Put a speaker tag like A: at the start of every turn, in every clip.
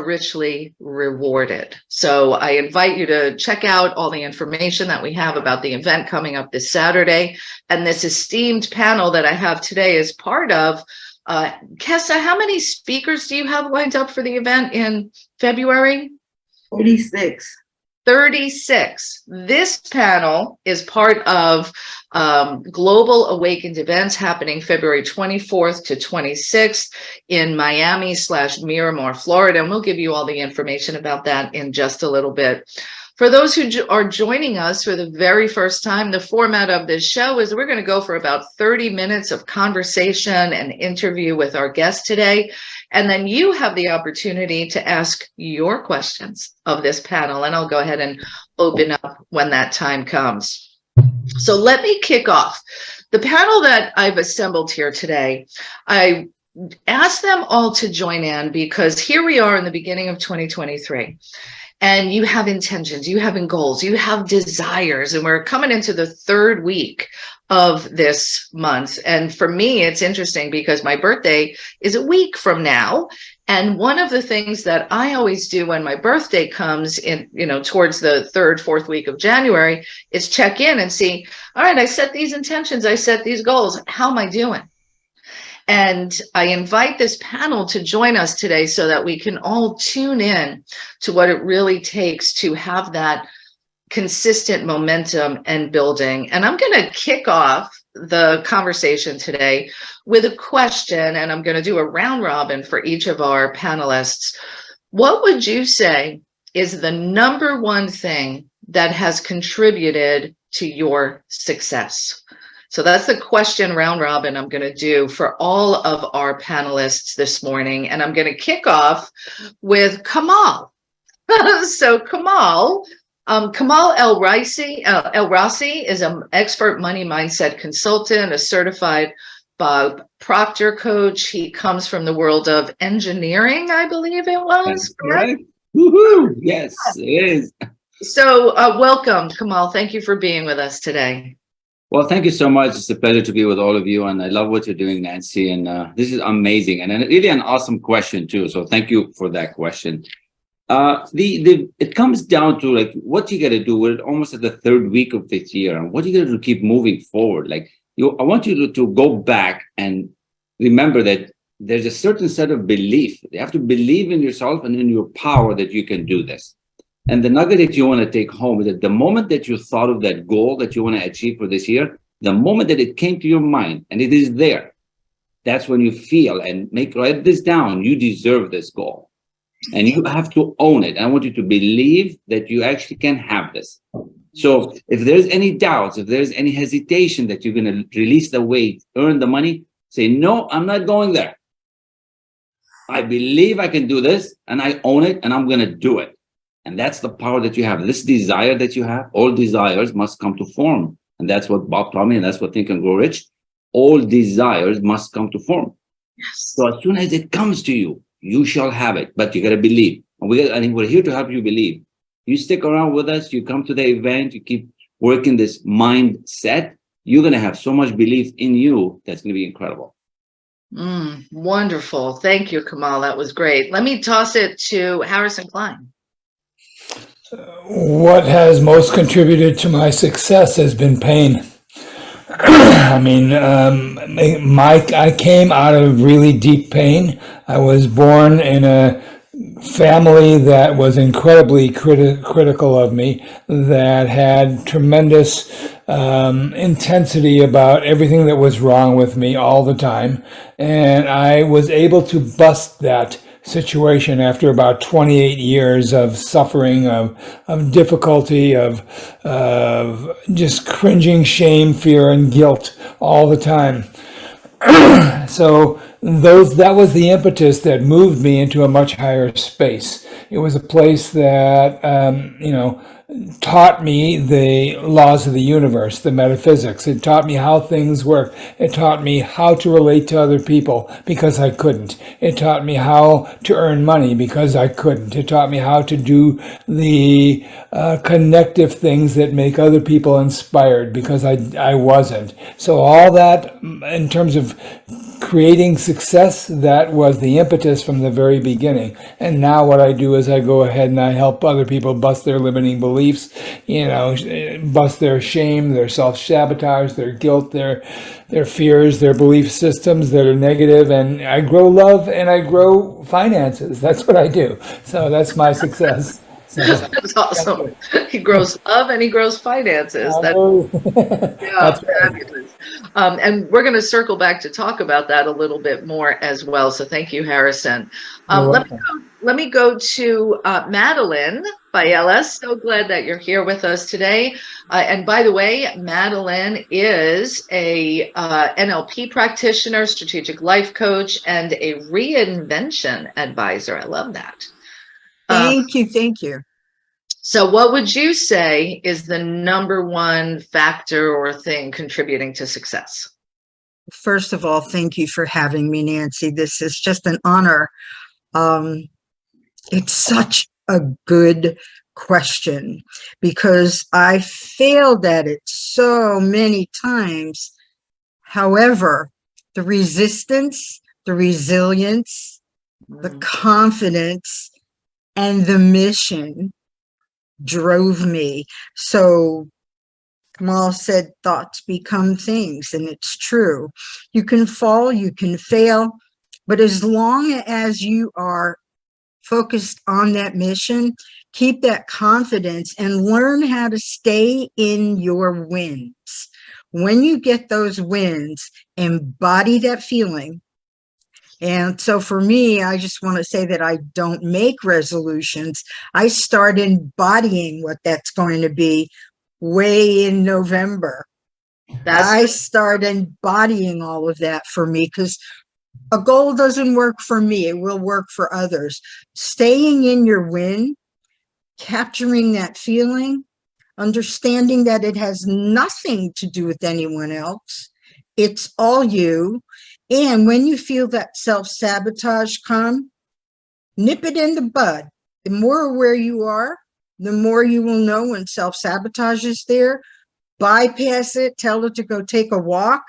A: richly rewarded. So I invite you to check out all the information that we have about the event coming up this Saturday. And this esteemed panel that I have today is part of. Kessa, how many speakers do you have lined up for the event in February?
B: 36.
A: 36. This panel is part of Global Awakened events happening February 24th to 26th in Miami/Miramar, Florida. And we'll give you all the information about that in just a little bit. For those who are joining us for the very first time, the format of this show is we're going to go for about 30 minutes of conversation and interview with our guest today. And then you have the opportunity to ask your questions of this panel. And I'll go ahead and open up when that time comes. So let me kick off. The panel that I've assembled here today, I asked them all to join in because here we are in the beginning of 2023. And you have intentions, you have goals, you have desires, and we're coming into the third week of this month. And for me, it's interesting because my birthday is a week from now. And one of the things that I always do when my birthday comes in, towards the third, fourth week of January is check in and see, all right, I set these intentions, I set these goals. How am I doing? And I invite this panel to join us today so that we can all tune in to what it really takes to have that consistent momentum and building. And I'm going to kick off the conversation today with a question, and I'm going to do a round robin for each of our panelists. What would you say is the number one thing that has contributed to your success? So that's the question round robin I'm going to do for all of our panelists this morning. And I'm going to kick off with Kamal. So Kamal El-Rassi is an expert money mindset consultant, a certified Proctor coach. He comes from the world of engineering, I believe it was.
C: That's right. Woohoo! Yes, it is.
A: So welcome, Kamal. Thank you for being with us today.
C: Well, thank you so much. It's a pleasure to be with all of you. And I love what you're doing, Nancy. And this is amazing. And really an awesome question, too. So thank you for that question. It comes down to like what you got to do. We're almost at the third week of this year. And what you got to do to keep moving forward. I want you to go back and remember that there's a certain set of belief. You have to believe in yourself and in your power that you can do this. And the nugget that you want to take home is that the moment that you thought of that goal that you want to achieve for this year, the moment that it came to your mind and it is there, that's when you feel and write this down. You deserve this goal and you have to own it. And I want you to believe that you actually can have this. So if there's any doubts, if there's any hesitation that you're going to release the weight, earn the money, say, no, I'm not going there. I believe I can do this and I own it and I'm going to do it. And that's the power that you have. This desire that you have, all desires must come to form. And that's what Bob taught me, and that's what Think and Grow Rich. All desires must come to form.
A: Yes.
C: So as soon as it comes to you, you shall have it. But you got to believe. And we're here to help you believe. You stick around with us, you come to the event, you keep working this mindset, you're going to have so much belief in you that's going to be incredible.
A: Wonderful. Thank you, Kamal. That was great. Let me toss it to Harrison Klein.
D: What has most contributed to my success has been pain. I mean, I came out of really deep pain. I was born in a family that was incredibly critical of me, that had tremendous intensity about everything that was wrong with me all the time. And I was able to bust that situation after about 28 years of suffering, of difficulty, of just cringing shame, fear, and guilt all the time. So that was the impetus that moved me into a much higher space. It was a place that taught me the laws of the universe, the metaphysics. It taught me how things work. It taught me how to relate to other people because I couldn't. It taught me how to earn money because I couldn't. It taught me how to do the connective things that make other people inspired because I wasn't. So all that in terms of creating success, that was the impetus from the very beginning. And now what I do is I go ahead and I help other people bust their limiting beliefs, bust their shame, their self-sabotage, their guilt, their fears, their belief systems that are negative, and I grow love and I grow finances. That's what I do. So that's my success. So,
A: That's awesome. He grows love and he grows finances. Yeah,
D: that's right.
A: fabulous. And we're going to circle back to talk about that a little bit more as well. So thank you, Harrison.
D: You're
A: Let
D: welcome.
A: me go to Madeline Faiella. So glad that you're here with us today. And by the way, Madeline is a NLP practitioner, strategic life coach, and a reinvention advisor. I love that.
B: Thank you. Thank you.
A: So what would you say is the number one factor or thing contributing to success?
B: First of all, thank you for having me, Nancy. This is just an honor. It's such a good question because I failed at it so many times. However, the resistance, the resilience, the confidence, and the mission drove me. So Kamal said, thoughts become things, and it's true. You can fall, you can fail, but as long as you are focused on that mission, keep that confidence and learn how to stay in your wins. When you get those wins, embody that feeling. And so for me, I just want to say that I don't make resolutions. I start embodying what that's going to be way in November. I start embodying all of that for me because a goal doesn't work for me. It will work for others. Staying in your win, capturing that feeling, understanding that it has nothing to do with anyone else. It's all you. And when you feel that self-sabotage come, nip it in the bud. The more aware you are, the more you will know when self-sabotage is there. Bypass it, tell it to go take a walk,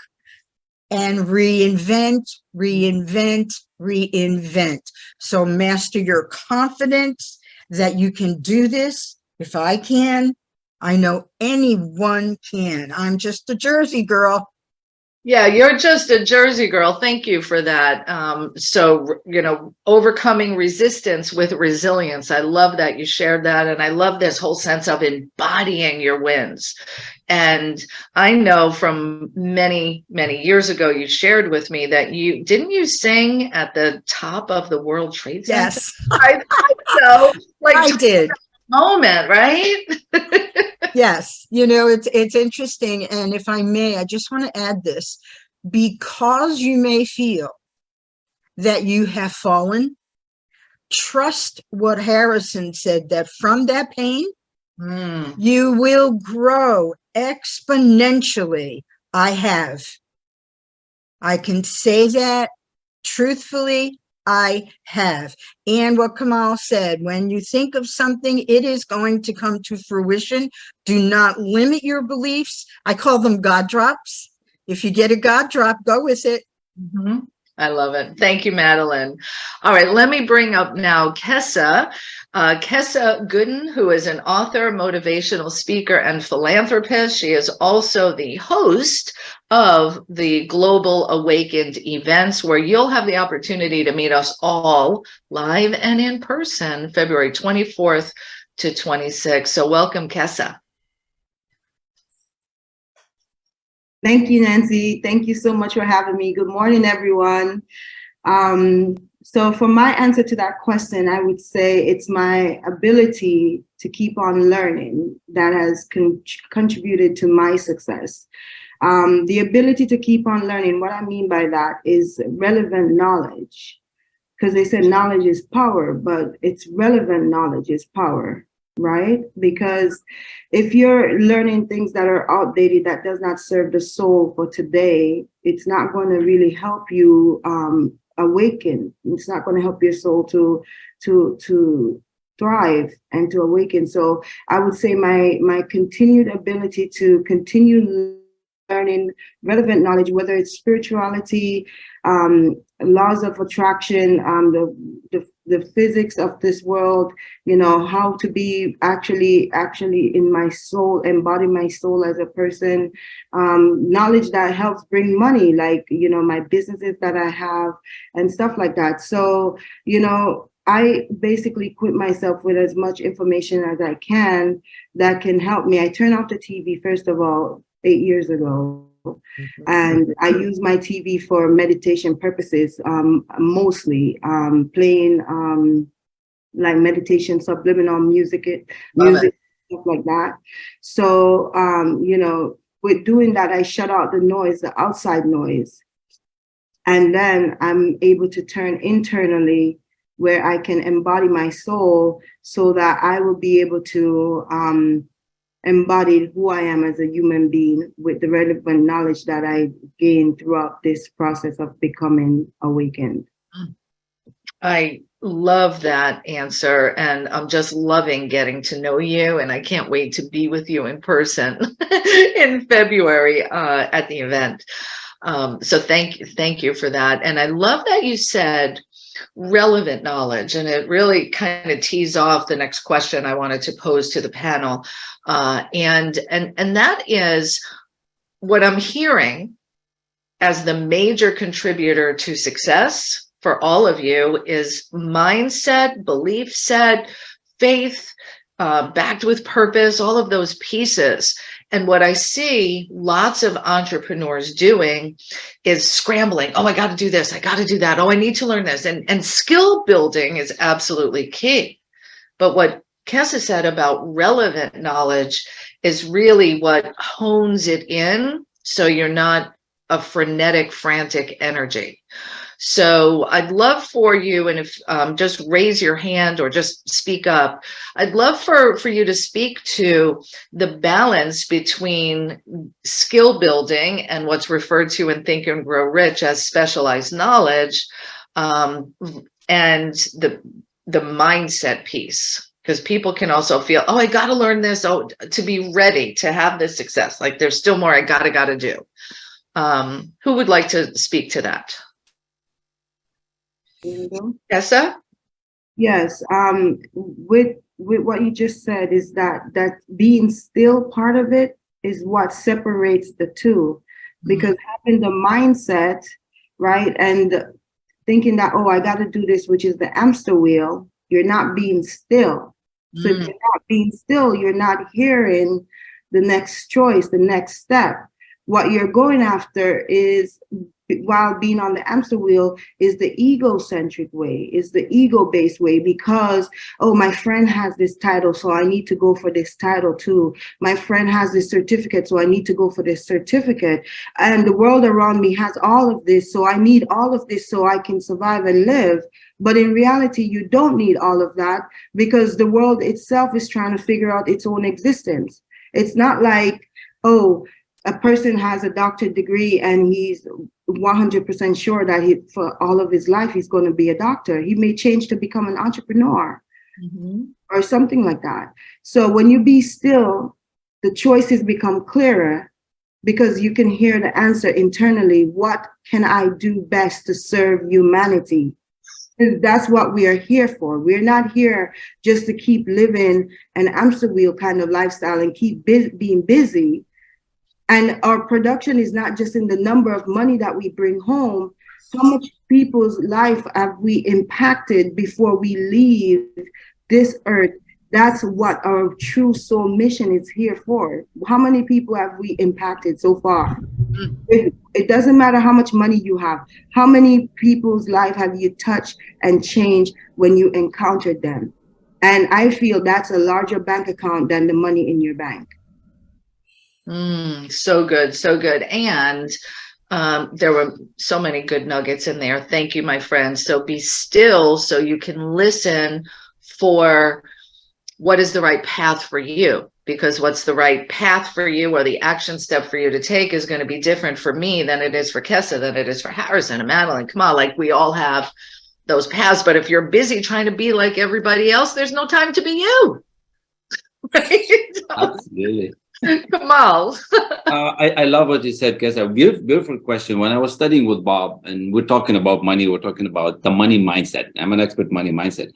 B: and reinvent, reinvent, reinvent. So master your confidence that you can do this. If I can, I know anyone can. I'm just a Jersey girl.
A: Yeah, you're just a Jersey girl. Thank you for that. So, overcoming resistance with resilience. I love that you shared that. And I love this whole sense of embodying your wins. And I know from many, many years ago, you shared with me that didn't you sing at the top of the World Trade Center?
B: Yes,
A: I know.
B: I did.
A: Moment, right?
B: Yes, it's interesting. And if I may, I just want to add this. Because you may feel that you have fallen, trust what Harrison said, that from that pain, you will grow exponentially. I can say that truthfully. I have. And what Kamal said, when you think of something, it is going to come to fruition. Do not limit your beliefs. I call them God drops. If you get a God drop, go with it.
A: I love it. Thank you, Madeline. All right, let me bring up now Kessa. Kessa Gooden, who is an author, motivational speaker, and philanthropist. She is also the host of the Global Awakened events, where you'll have the opportunity to meet us all live and in person, February 24th to 26th. So welcome, Kessa.
E: Thank you, Nancy. Thank you so much for having me. Good morning, everyone. So for my answer to that question, I would say it's my ability to keep on learning that has contributed to my success. The ability to keep on learning, what I mean by that is relevant knowledge, because they said knowledge is power, but it's relevant knowledge is power, right? Because if you're learning things that are outdated, that does not serve the soul for today, it's not going to really help you awaken. It's not going to help your soul to thrive and to awaken. So I would say my continued ability to continue learning relevant knowledge, whether it's spirituality, laws of attraction, the physics of this world, you know, how to be actually in my soul, embody my soul as a person, knowledge that helps bring money, like, you know, my businesses that I have and stuff like that. So, you know, I basically equip myself with as much information as I can that can help me. I turn off the TV, first of all, 8 years ago. And I use my TV for meditation purposes, mostly playing like meditation, subliminal music, stuff like that. So, you know, with doing that, I shut out the noise, the outside noise. And then I'm able to turn internally where I can embody my soul so that I will be able to embody who I am as a human being with the relevant knowledge that I gained throughout this process of becoming awakened.
A: I love that answer, and I'm just loving getting to know you, and I can't wait to be with you in person in February at the event. So thank you for that. And I love that you said relevant knowledge, and it really kind of tees off the next question I wanted to pose to the panel. And that is what I'm hearing as the major contributor to success for all of you is mindset, belief set, faith, backed with purpose, all of those pieces. And what I see lots of entrepreneurs doing is scrambling. Oh, I got to do this. I got to do that. Oh, I need to learn this. And skill building is absolutely key. But what Kessa said about relevant knowledge is really what hones it in, so you're not a frenetic, frantic energy. So I'd love for you, and if just raise your hand or just speak up, I'd love for you to speak to the balance between skill building and what's referred to in Think and Grow Rich as specialized knowledge, and the mindset piece. Because people can also feel, oh, I got to learn this, oh, to be ready to have this success. Like there's still more I gotta do. Who would like to speak to that? Kessa?
E: Yes. With what you just said is that being still part of it is what separates the two, because having the mindset, right, and thinking that, oh, I got to do this, which is the hamster wheel, you're not being still. So if you're not being still, you're not hearing the next choice, the next step. What you're going after is, while being on the hamster wheel, is the egocentric way, is the ego-based way, because, oh, my friend has this title, so I need to go for this title too. My friend has this certificate, so I need to go for this certificate. And the world around me has all of this, so I need all of this so I can survive and live. But in reality, you don't need all of that, because the world itself is trying to figure out its own existence. It's not like, oh, a person has a doctorate degree and he's 100% sure that for all of his life, he's going to be a doctor. He may change to become an entrepreneur or something like that. So when you be still, the choices become clearer, because you can hear the answer internally. What can I do best to serve humanity? And that's what we are here for. We're not here just to keep living an hamster wheel kind of lifestyle and keep being busy. And our production is not just in the number of money that we bring home. How much people's life have we impacted before we leave this earth? That's what our true soul mission is here for. How many people have we impacted so far? It doesn't matter how much money you have. How many people's life have you touched and changed when you encountered them? And I feel that's a larger bank account than the money in your bank.
A: So good, so good. And there were so many good nuggets in there. Thank you, my friend. So be still so you can listen for what is the right path for you, because what's the right path for you or the action step for you to take is going to be different for me than it is for Kessa, than it is for Harrison and Madeline, Kamal. Like we all have those paths, but if you're busy trying to be like everybody else, there's no time to be you. Right?
C: Absolutely.
A: Kamal.
C: I love what you said, Kessa. Beautiful, beautiful question. When I was studying with Bob, and we're talking about money, we're talking about the money mindset. I'm an expert money mindset.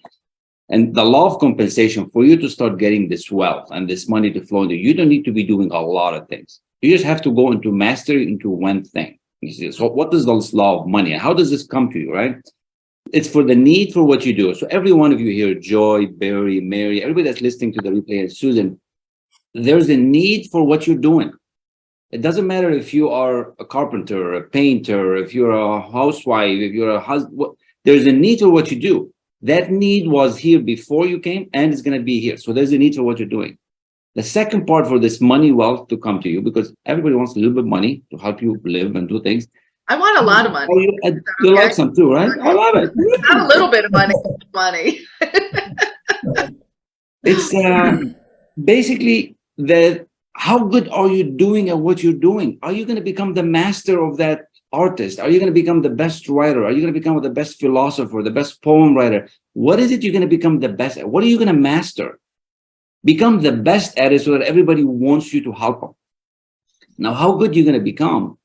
C: And the law of compensation, for you to start getting this wealth and this money to flow into you, don't need to be doing a lot of things. You just have to go into mastery into one thing. You see, so what is this law of money? How does this come to you, right? It's for the need for what you do. So every one of you here, Joy, Barry, Mary, everybody that's listening to the replay, and Susan, there's a need for what you're doing. It doesn't matter if you are a carpenter, a painter, if you're a housewife, if you're a husband, there's a need for what you do. That need was here before you came and it's going to be here. So there's a need for what you're doing. The second part for this money wealth to come to you, because everybody wants a little bit of money to help you live and do things.
A: I want a lot of money.
C: Oh, you like some too, right? I love it.
A: Not a little bit of money. Money.
C: It's basically that how good are you doing at what you're doing? Are you going to become the master of that artist? Are you going to become the best writer? Are you going to become the best philosopher, the best poem writer? What is it you're going to become the best at? What are you going to master? Become the best at it so that everybody wants you to help them. Now, how good you're going to become?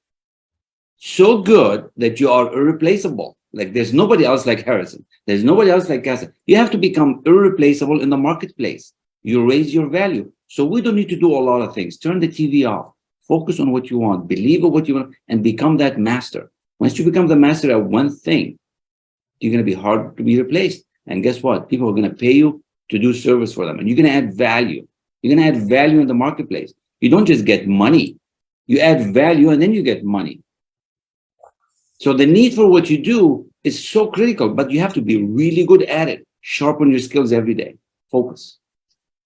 C: So good that you are irreplaceable. Like there's nobody else like Harrison. There's nobody else like Kessa. You have to become irreplaceable in the marketplace. You raise your value. So we don't need to do a lot of things. Turn the TV off. Focus on what you want. Believe in what you want and become that master. Once you become the master at one thing, you're going to be hard to be replaced. And guess what? People are going to pay you to do service for them. And you're going to add value. You're going to add value in the marketplace. You don't just get money. You add value and then you get money. So the need for what you do is so critical, but you have to be really good at it. Sharpen your skills every day. Focus.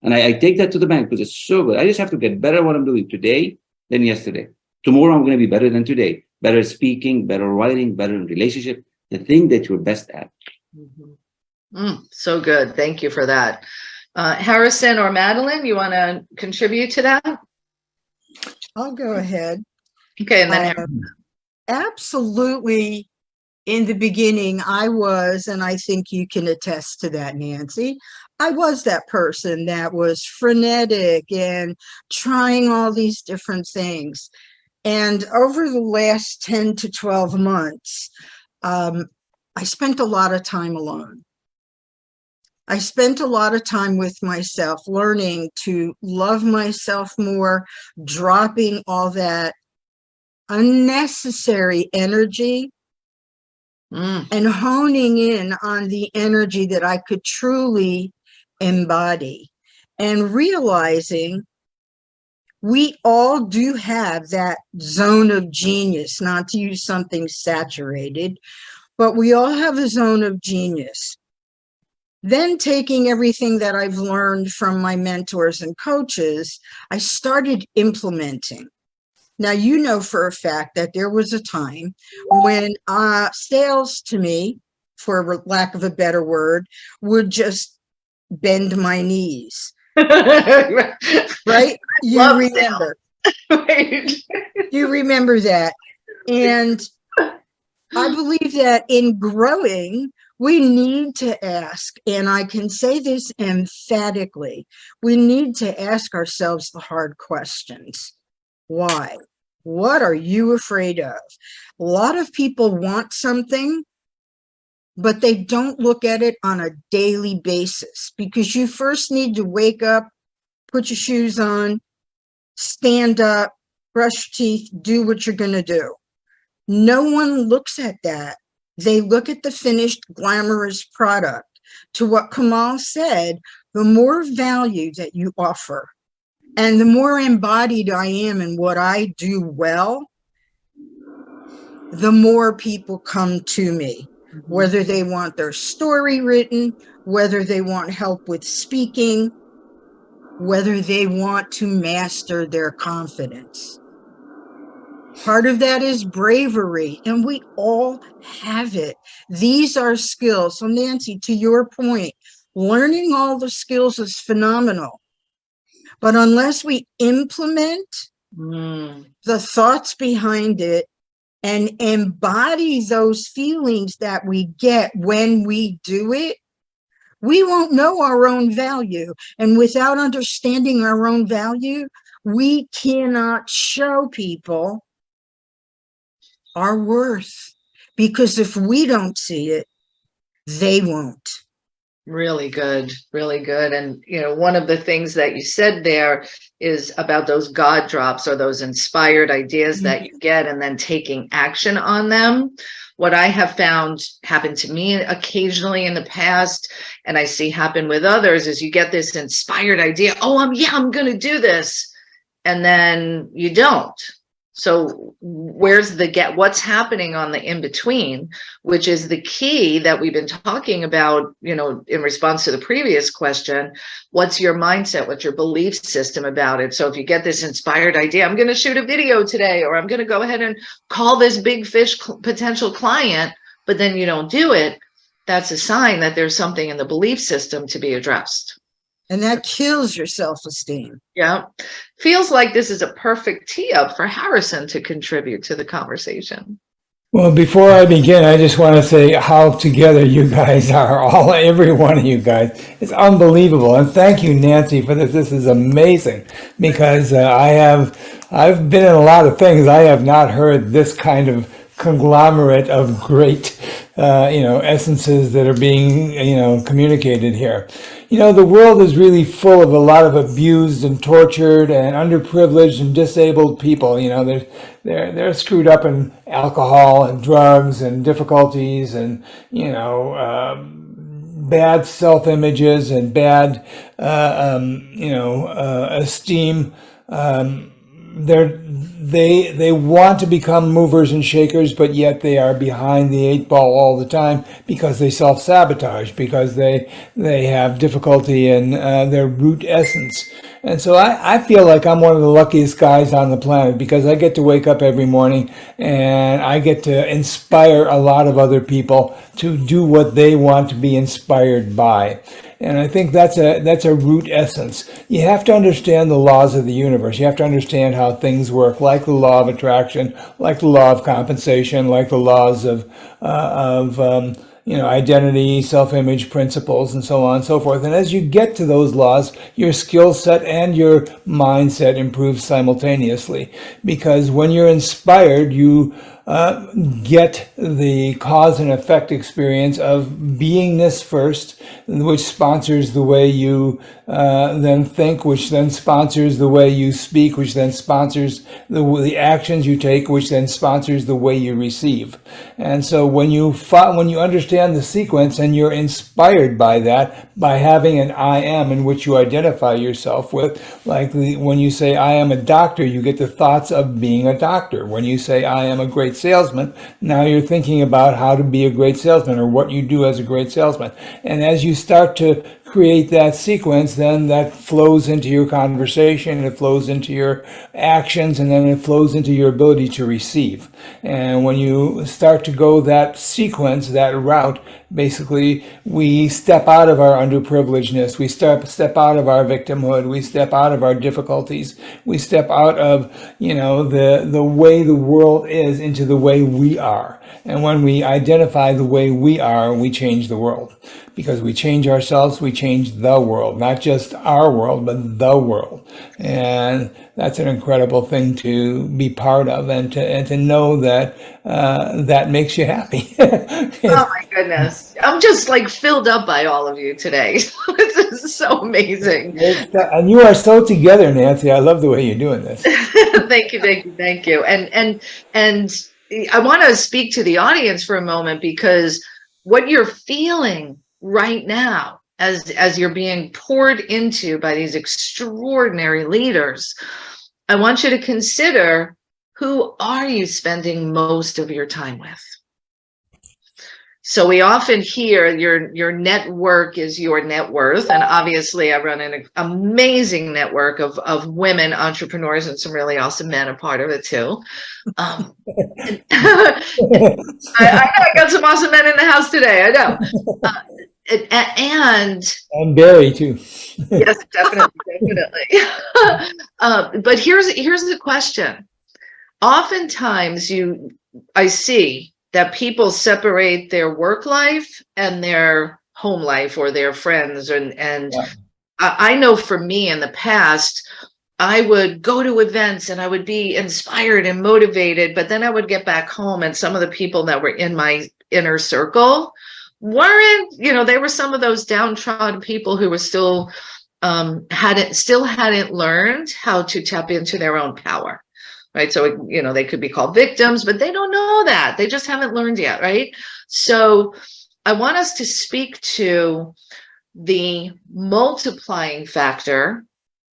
C: And I take that to the bank because it's so good. I just have to get better at what I'm doing today than yesterday. Tomorrow, I'm going to be better than today. Better at speaking, better writing, better in relationship. The thing that you're best at.
A: So good. Thank you for that. Harrison or Madeline, you want to contribute to that?
B: I'll go ahead.
A: Okay. And then
B: Absolutely. In the beginning, I was, and I think you can attest to that, Nancy, I was that person that was frenetic and trying all these different things. And over the last 10 to 12 months, I spent a lot of time alone. I spent a lot of time with myself, learning to love myself more, dropping all that unnecessary energy and honing in on the energy that I could truly embody and realizing we all do have that zone of genius, not to use something saturated, but we all have a zone of genius. Then taking everything that I've learned from my mentors and coaches, I started implementing. Now, you know for a fact that there was a time when sales to me, for lack of a better word, would just bend my knees. Right? You remember.
A: Right.
B: You remember that. And I believe that in growing, we need to ask, and I can say this emphatically, we need to ask ourselves the hard questions. Why? What are you afraid of? A lot of people want something, but they don't look at it on a daily basis because you first need to wake up, put your shoes on, stand up, brush teeth, do what you're going to do. No one looks at that. They look at the finished, glamorous product. To what Kamal said, the more value that you offer, and the more embodied I am in what I do well, the more people come to me, whether they want their story written, whether they want help with speaking, whether they want to master their confidence. Part of that is bravery, and we all have it. These are skills. So Nancy, to your point, learning all the skills is phenomenal. But unless we implement the thoughts behind it and embody those feelings that we get when we do it, we won't know our own value. And without understanding our own value, We cannot show people our worth, because if we don't see it, they won't.
A: Really good, really good. And, you know, one of the things that you said there is about those God drops, or those inspired ideas that you get and then taking action on them. What I have found happen to me occasionally in the past, and I see happen with others, is you get this inspired idea. Oh, I'm going to do this. And then you don't. So what's happening on the in-between, which is the key that we've been talking about, you know, in response to the previous question. What's your mindset? What's your belief system about it? So if you get this inspired idea, I'm going to shoot a video today, or I'm going to go ahead and call this big fish potential client, but then you don't do it, that's a sign that there's something in the belief system to be addressed.
B: And that kills your self-esteem.
A: Yeah. Feels like this is a perfect tee up for Harrison to contribute to the conversation.
D: Well, before I begin, I just want to say how together you guys are, every one of you guys. It's unbelievable. And thank you, Nancy, for this. This is amazing, because I've been in a lot of things. I have not heard this kind of conglomerate of great, essences that are being, communicated here. You know, the world is really full of a lot of abused and tortured and underprivileged and disabled people. You know, they're screwed up in alcohol and drugs and difficulties and, bad self-images and bad, esteem. They want to become movers and shakers, but yet they are behind the 8 ball all the time, because they self-sabotage, because they have difficulty in their root essence. And so I feel like I'm one of the luckiest guys on the planet, because I get to wake up every morning and I get to inspire a lot of other people to do what they want to be inspired by. And I think that's a root essence. You have to understand the laws of the universe. You have to understand how things work, like the law of attraction, like the law of compensation, like the laws of identity, self-image principles, and so on and so forth. And as you get to those laws, your skill set and your mindset improves simultaneously. Because when you're inspired, you get the cause and effect experience of beingness first, which sponsors the way you then think, which then sponsors the way you speak, which then sponsors the actions you take, which then sponsors the way you receive. And so when you understand the sequence and you're inspired by that, by having an I am in which you identify yourself with, like when you say I am a doctor, you get the thoughts of being a doctor. When you say I am a great salesman, now you're thinking about how to be a great salesman, or what you do as a great salesman. And as you start to create that sequence, then that flows into your conversation, it flows into your actions, and then it flows into your ability to receive. And when you start to go that sequence, that route, basically we step out of our underprivilegedness, we step out of our victimhood, we step out of our difficulties, we step out of the way the world is into the way we are. And when we identify the way we are, we change the world. Because we change ourselves, we change the world, not just our world, but the world. And that's an incredible thing to be part of, and to know that that makes you happy.
A: Oh my goodness. I'm just like filled up by all of you today. This is so amazing.
D: And you are so together, Nancy. I love the way you're doing this.
A: Thank you. And I want to speak to the audience for a moment, because what you're feeling right now as you're being poured into by these extraordinary leaders, I want you to consider, who are you spending most of your time with? So we often hear your network is your net worth. And obviously I run an amazing network of women entrepreneurs, and some really awesome men are part of it too. I got some awesome men in the house today, I know.
D: And Barry too.
A: Yes, definitely. But here's the question. Oftentimes I see that people separate their work life and their home life, or their friends. And yeah. I know for me in the past, I would go to events and I would be inspired and motivated, but then I would get back home and some of the people that were in my inner circle weren't, they were some of those downtrodden people who were still hadn't learned how to tap into their own power, right? So, they could be called victims, but they don't know that. They just haven't learned yet, right? So I want us to speak to the multiplying factor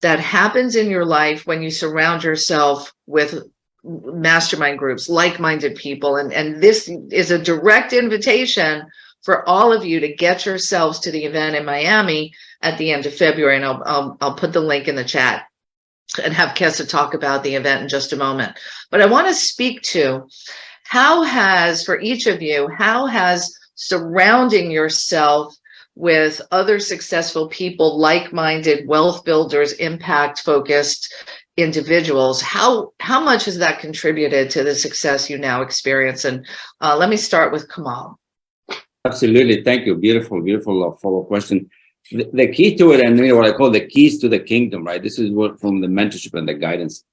A: that happens in your life when you surround yourself with mastermind groups, like-minded people. And this is a direct invitation for all of you to get yourselves to the event in Miami at the end of February. And I'll put the link in the chat and have Kessa talk about the event in just a moment. But I want to speak to for each of you, how has surrounding yourself with other successful people, like-minded, wealth builders, impact-focused individuals, how much has that contributed to the success you now experience? And let me start with Kamal.
C: Absolutely. Thank you. Beautiful, beautiful follow-up question. The key to it, and what I call the keys to the kingdom, right? This is what from the mentorship and the guidance.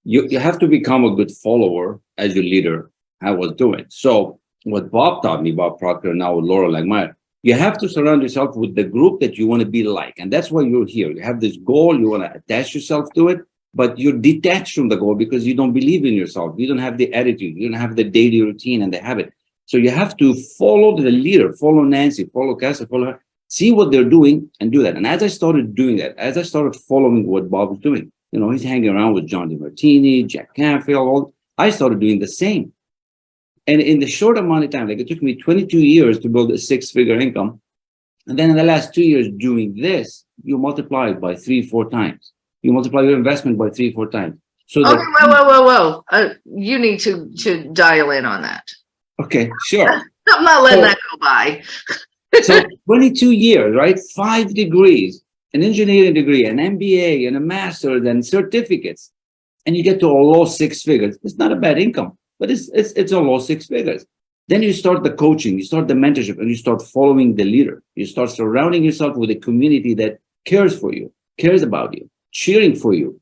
C: You have to become a good follower as your leader. I was doing. So what Bob taught me, Bob Proctor, now with Laura Langmeyer, you have to surround yourself with the group that you want to be like. And that's why you're here. You have this goal, you want to attach yourself to it, but you're detached from the goal because you don't believe in yourself. You don't have the attitude. You don't have the daily routine and the habit. So you have to follow the leader, follow Nancy, follow Kessa, follow her, see what they're doing and do that. And as I started doing that, as I started following what Bob was doing, he's hanging around with John DeMartini, Jack Canfield, I started doing the same. And in the short amount of time, like it took me 22 years to build a 6-figure income. And then in the last 2 years doing this, you multiply it by 3-4 times. You multiply your investment by 3-4 times. So
A: okay, whoa. You need to dial in on that.
C: Okay, sure.
A: I'm not letting that go by.
C: So 22 years, right? 5 degrees, an engineering degree, an MBA, and a master's, and certificates. And you get to a low 6 figures. It's not a bad income, but it's a low 6 figures. Then you start the coaching, you start the mentorship, and you start following the leader. You start surrounding yourself with a community that cares for you, cares about you, cheering for you,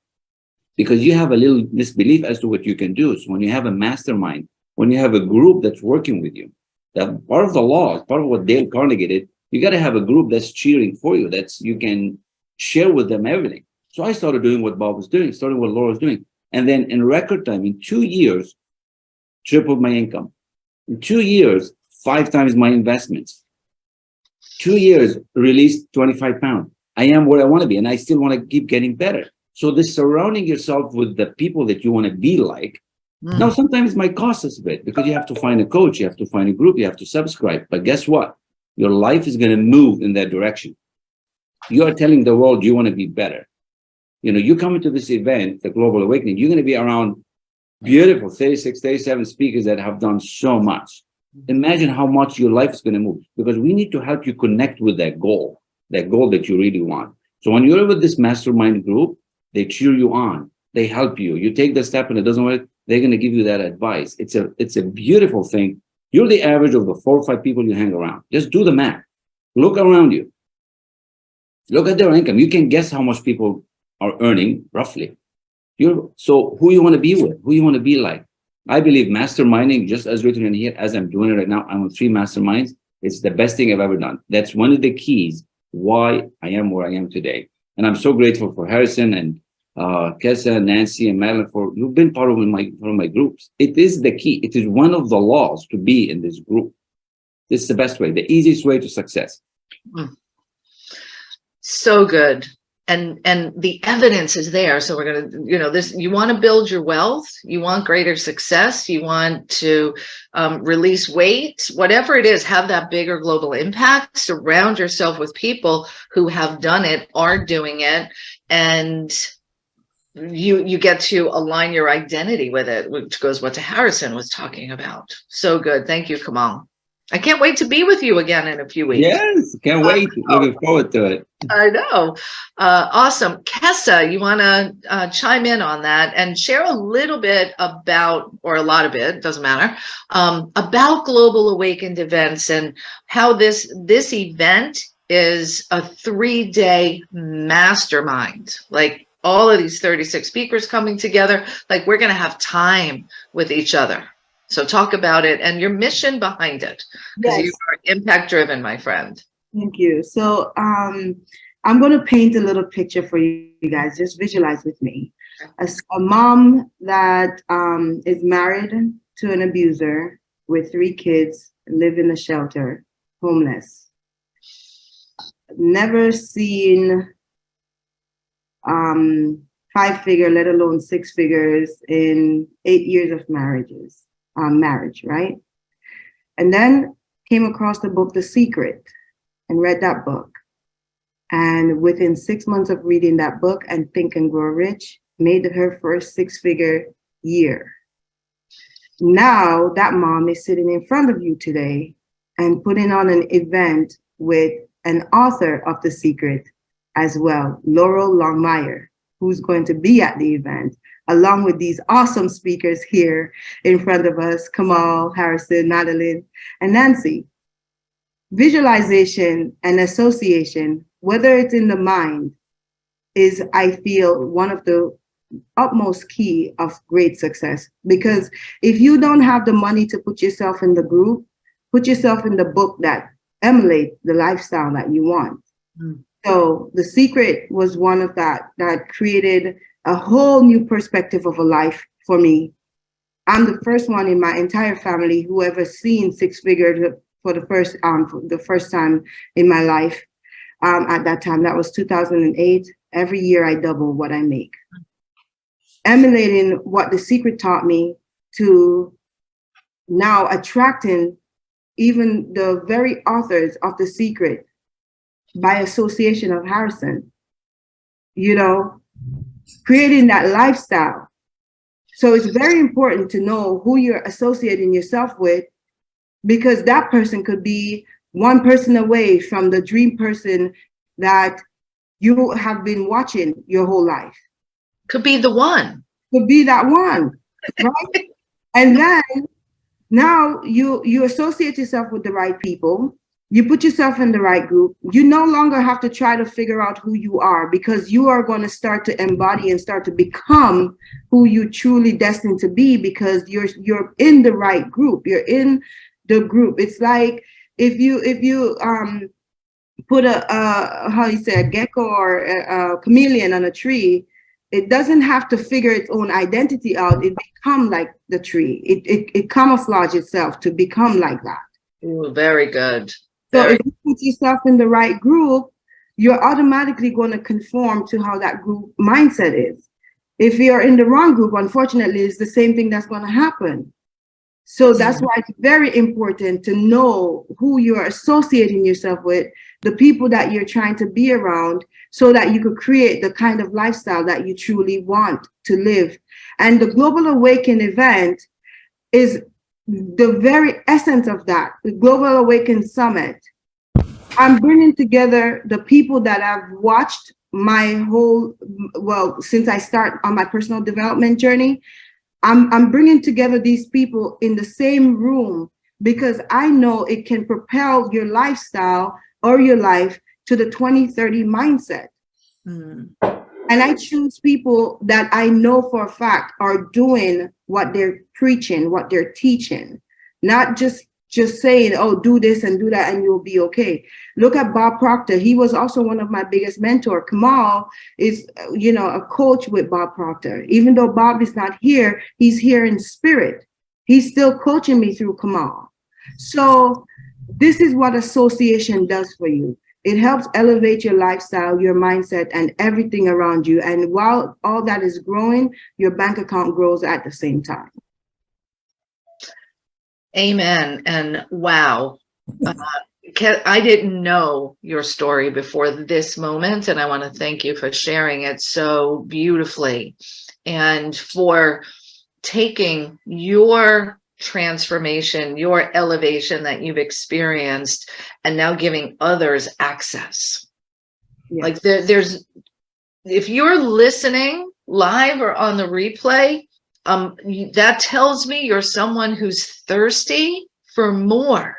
C: because you have a little misbelief as to what you can do. So when you have a mastermind, when you have a group that's working with you, that part of the law, part of what Dale Carnegie did, you got to have a group that's cheering for you, that's you can share with them everything. So I started doing what Bob was doing, started what Laura was doing. And then in record time, in 2 years, tripled my income. In 2 years, 5 times my investments. 2 years, released 25 pounds. I am where I want to be, and I still want to keep getting better. So this surrounding yourself with the people that you want to be like. Now, sometimes it might cost us a bit because you have to find a coach, you have to find a group, you have to subscribe. But guess what? Your life is going to move in that direction. You are telling the world you want to be better. You come into this event, the Global Awakening, you're going to be around beautiful 36, 37 speakers that have done so much. Imagine how much your life is going to move, because we need to help you connect with that goal that you really want. So when you're with this mastermind group, they cheer you on, they help you. You take the step and it doesn't work, they're going to give you that advice. It's a beautiful thing. You're the average of the 4 or 5 people you hang around. Just do the math. Look around you. Look at their income. You can guess how much people are earning roughly. So who you want to be with, who you want to be like. I believe masterminding, just as written in here, as I'm doing it right now, I'm on 3 masterminds. It's the best thing I've ever done. That's one of the keys why I am where I am today. And I'm so grateful for Harrison and Kessa, Nancy, and Madeline you've been part of my groups. It is the key. It is one of the laws to be in this group. This is the best way, the easiest way to success.
A: So good. And the evidence is there. So we're going to, you want to build your wealth, you want greater success, you want to release weight, whatever it is, have that bigger global impact, surround yourself with people who have done it, are doing it, and you get to align your identity with it, which goes what Harrison was talking about. So good. Thank you, Kamal. I can't wait to be with you again in a few weeks.
C: Yes, can't wait. Looking forward to it.
A: I know. Awesome. Kessa, you want to chime in on that and share a little bit about, or a lot of it, doesn't matter, about Global Awakened events and how this event is a 3-day mastermind. Like, all of these 36 speakers coming together, like we're going to have time with each other. So talk about it and your mission behind it, because
E: Yes.
A: you are impact driven, my friend.
E: Thank you. So I'm going to paint a little picture for you guys. Just visualize with me. As a mom that is married to an abuser with 3 kids, live in a shelter, homeless, never seen 5-figure, let alone 6 figures in 8 years of marriage, right? And then came across the book, The Secret, and read that book. And within 6 months of reading that book and Think and Grow Rich, made her first 6-figure year. Now that mom is sitting in front of you today and putting on an event with an author of The Secret as well, Laurel Longmire, who's going to be at the event, along with these awesome speakers here in front of us, Kamal, Harrison, Madeline, and Nancy. Visualization and association, whether it's in the mind, is, I feel, one of the utmost key of great success. Because if you don't have the money to put yourself in the group, put yourself in the book that emulates the lifestyle that you want. So The Secret was one of that created a whole new perspective of a life for me. I'm the first one in my entire family who ever seen 6 figures for the first time in my life. At that time, that was 2008. Every year I double what I make. Emulating what The Secret taught me to now attracting even the very authors of The Secret by association of Harrison, creating that lifestyle. So it's very important to know who you're associating yourself with, because that person could be one person away from the dream person that you have been watching your whole life.
A: Could be the one.
E: Could be that one, right? And then now you associate yourself with the right people. You put yourself in the right group. You no longer have to try to figure out who you are, because you are going to start to embody and start to become who you truly destined to be, because you're in the right group. You're in the group. It's like if you put a gecko or a chameleon on a tree, it doesn't have to figure its own identity out. It become like the tree. It camouflage itself to become like that.
A: Ooh, very good.
E: So if you put yourself in the right group, you're automatically going to conform to how that group mindset is. If you're in the wrong group, unfortunately, it's the same thing that's going to happen. So that's why it's very important to know who you're associating yourself with, the people that you're trying to be around, so that you could create the kind of lifestyle that you truly want to live. And the Global Awaken event is the very essence of that, the Global Awaken Summit. I'm bringing together the people that I've watched since I start on my personal development journey. I'm bringing together these people in the same room, because I know it can propel your lifestyle or your life to the 2030 mindset. And I choose people that I know for a fact are doing what they're preaching, what they're teaching, not just saying, oh, do this and do that and you'll be okay. Look at Bob Proctor. He was also one of my biggest mentors. Kamal is, a coach with Bob Proctor. Even though Bob is not here, he's here in spirit. He's still coaching me through Kamal. So this is what association does for you. It helps elevate your lifestyle, your mindset, and everything around you. And while all that is growing, your bank account grows at the same time.
A: Amen. And wow. I didn't know your story before this moment, and I want to thank you for sharing it so beautifully and for taking your transformation, your elevation that you've experienced, and now giving others access.
E: Yes.
A: Like there's, if you're listening live or on the replay, that tells me you're someone who's thirsty for more.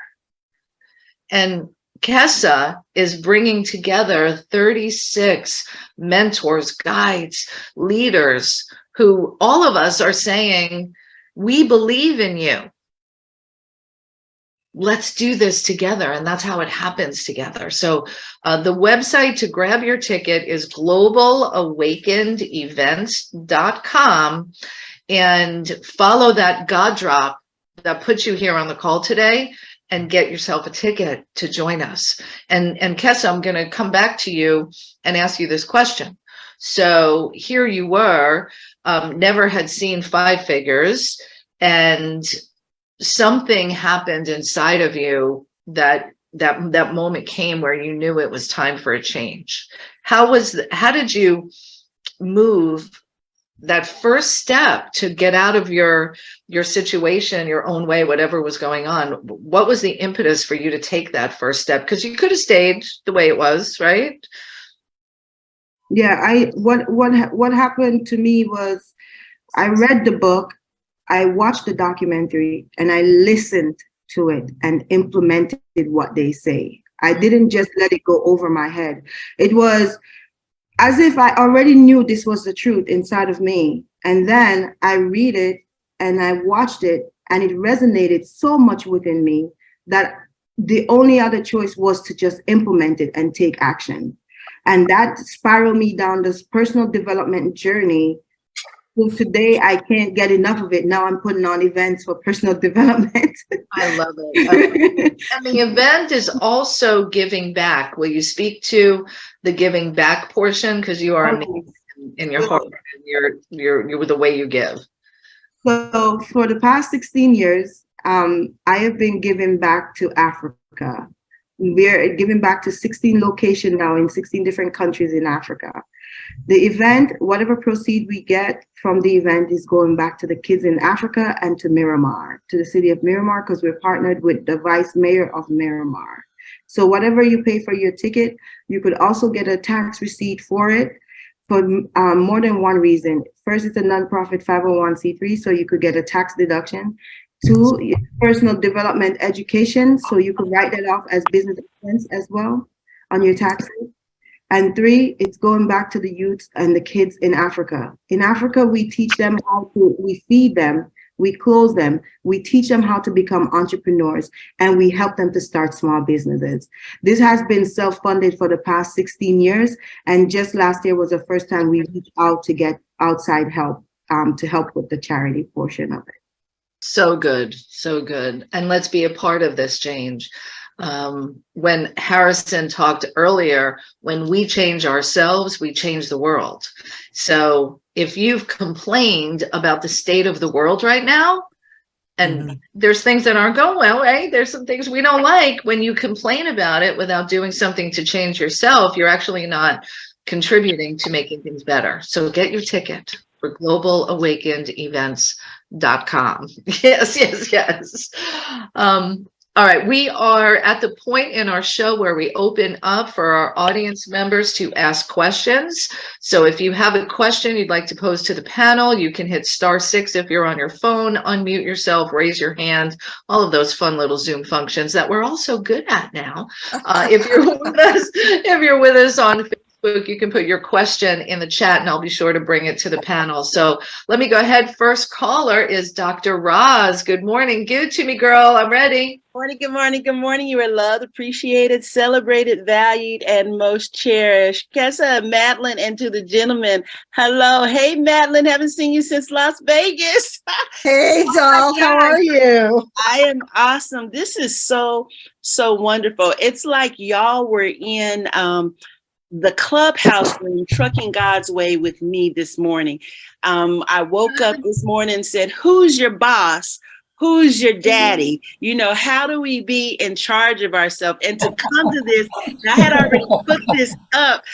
A: And Kessa is bringing together 36 mentors, guides, leaders who all of us are saying, we believe in you. Let's do this together. And that's how it happens together. So the website to grab your ticket is globalawakenedevents.com, and follow that God drop that puts you here on the call today and get yourself a ticket to join us. And Kessa, I'm going to come back to you and ask you this question. So here you were, never had seen five figures, and something happened inside of you that moment came where you knew it was time for a change. How did you move that first step to get out of your situation, your own way, whatever was going on? What was the impetus for you to take that first step? Because you could have stayed the way it was, right?
E: Yeah, what happened to me was I read the book, I watched the documentary, and I listened to it and implemented what they say. I didn't just let it go over my head. It was as if I already knew this was the truth inside of me. And then I read it and I watched it, and it resonated so much within me that the only other choice was to just implement it and take action. And that spiraled me down this personal development journey. So today I can't get enough of it. Now I'm putting on events for personal development.
A: I love it. And the event is also giving back. Will you speak to the giving back portion? Because you are amazing in your heart, and you're the way you give.
E: So for the past 16 years, I have been giving back to Africa. We're giving back to 16 locations now in 16 different countries in Africa. The event, whatever proceed we get from the event, is going back to the kids in Africa and to Miramar, to the city of Miramar, because we're partnered with the vice mayor of Miramar. So whatever you pay for your ticket, you could also get a tax receipt for it for more than one reason. First, it's a nonprofit 501c3, so you could get a tax deduction. Two, personal development education, so you could write that off as business expense as well on your taxes. And three, it's going back to the youth and the kids in Africa. In Africa, we teach them we feed them, we clothe them, we teach them how to become entrepreneurs, and we help them to start small businesses. This has been self-funded for the past 16 years. And just last year was the first time we reached out to get outside help to help with the charity portion of it.
A: So good, so good. And let's be a part of this change. When Harrison talked earlier, when we change ourselves, we change the world. So if you've complained about the state of the world right now, and there's things that aren't going well, right? There's some things we don't like. When you complain about it without doing something to change yourself, you're actually not contributing to making things better. So get your ticket for globalawakenedevents.com. Yes. All right, we are at the point in our show where we open up for our audience members to ask questions. So if you have a question you'd like to pose to the panel, you can hit *6 if you're on your phone, unmute yourself, raise your hand, all of those fun little Zoom functions that we're all so good at now. If you're with us on Facebook, you can put your question in the chat and I'll be sure to bring it to the panel. So let me go ahead. First caller is Dr. Roz. Good morning. Give it to me, girl. I'm ready.
F: Good morning. You are loved, appreciated, celebrated, valued, and most cherished. Kessa, Madeline, and to the gentleman. Hello. Hey, Madeline. Haven't seen you since Las Vegas.
B: Hey, doll. How are you?
F: I am awesome. This is so wonderful. It's like y'all were in the clubhouse room, Trucking God's Way with me this morning. I woke up this morning and said, who's your boss? Who's your daddy? You know, how do we be in charge of ourselves? And to come to this, I had already put this up.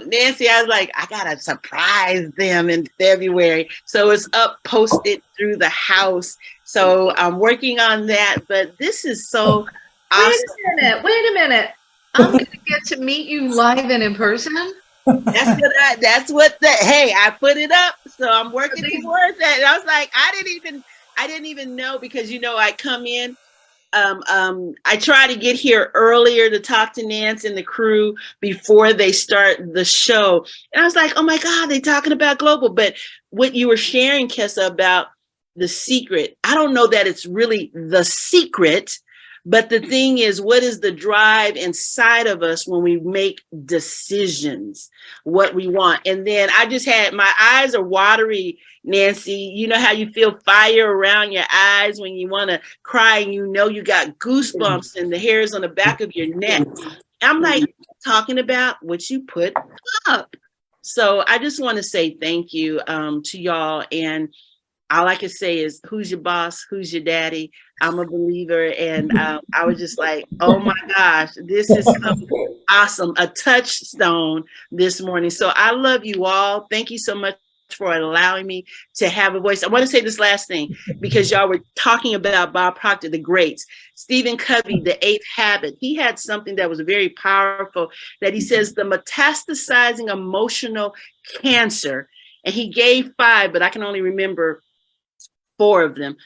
F: Nancy, I was like, I got to surprise them in February. So it's up, posted through the house. So I'm working on that. But this is so awesome.
A: Wait a minute. I'm going to get to meet you live and in person.
F: That's what I put it up. So I'm working towards that. And I was like, I didn't even know, because, you know, I come in I try to get here earlier to talk to Nance and the crew before they start the show. And I was like, oh my God, they're talking about global. But what you were sharing, Kessa, about the secret, I don't know that it's really the secret, but the thing is, what is the drive inside of us when we make decisions, what we want? And then I just had, my eyes are watery, Nancy. You know how you feel fire around your eyes when you want to cry and you know you got goosebumps and the hairs on the back of your neck. I'm like talking about what you put up. So I just want to say thank you to y'all. And all I can say is, who's your boss? Who's your daddy? I'm a believer. And I was just like, oh my gosh, this is so awesome. A touchstone this morning. So I love you all. Thank you so much for allowing me to have a voice. I want to say this last thing, because y'all were talking about Bob Proctor, the greats. Stephen Covey, The Eighth Habit. He had something that was very powerful, that he says the metastasizing emotional cancer, and he gave 5, but I can only remember 4 of them: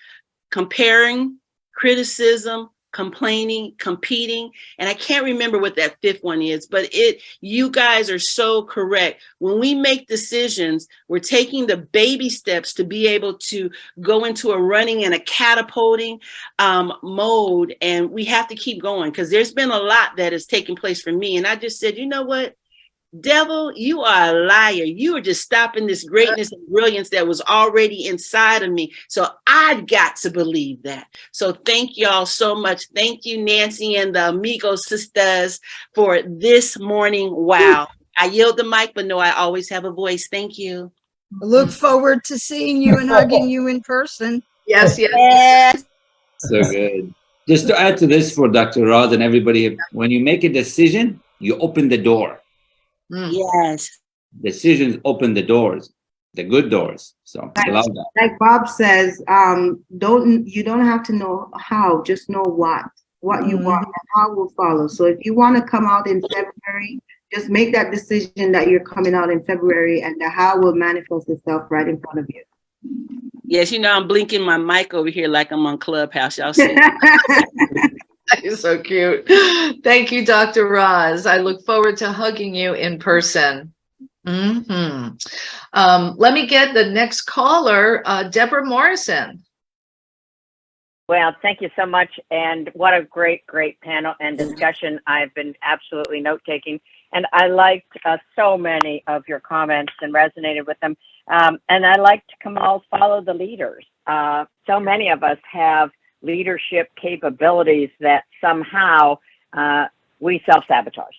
F: comparing, criticism, complaining, competing, and I can't remember what that 5th one is, but you guys are so correct. When we make decisions, we're taking the baby steps to be able to go into a running and a catapulting mode, and we have to keep going, because there's been a lot that has taken place for me, and I just said, you know what? Devil, you are a liar. You are just stopping this greatness and brilliance that was already inside of me. So I've got to believe that. So thank y'all so much. Thank you, Nancy and the Amigo sisters, for this morning. Wow. I yield the mic, but no, I always have a voice. Thank you.
B: I look forward to seeing you and hugging you in person.
A: Yes, yes.
F: Yes.
C: So good. Just to add to this for Dr. Roz and everybody, when you make a decision, you open the door.
F: Yes.
C: Decisions open the doors, the good doors. So I love that.
E: Like Bob says, you don't have to know how, just know what you want, and how will follow. So if you want to come out in February, just make that decision that you're coming out in February, and the how will manifest itself right in front of you.
F: Yes, you know, I'm blinking my mic over here like I'm on Clubhouse. Y'all see?
A: You're so cute. Thank you, Dr. Roz. I look forward to hugging you in person. Let me get the next caller, Deborah Morrison.
G: Well, thank you so much. And what a great panel and discussion. I've been absolutely note-taking. And I liked so many of your comments and resonated with them. And I liked Kamal's follow the leaders. So many of us have leadership capabilities that somehow we self-sabotage.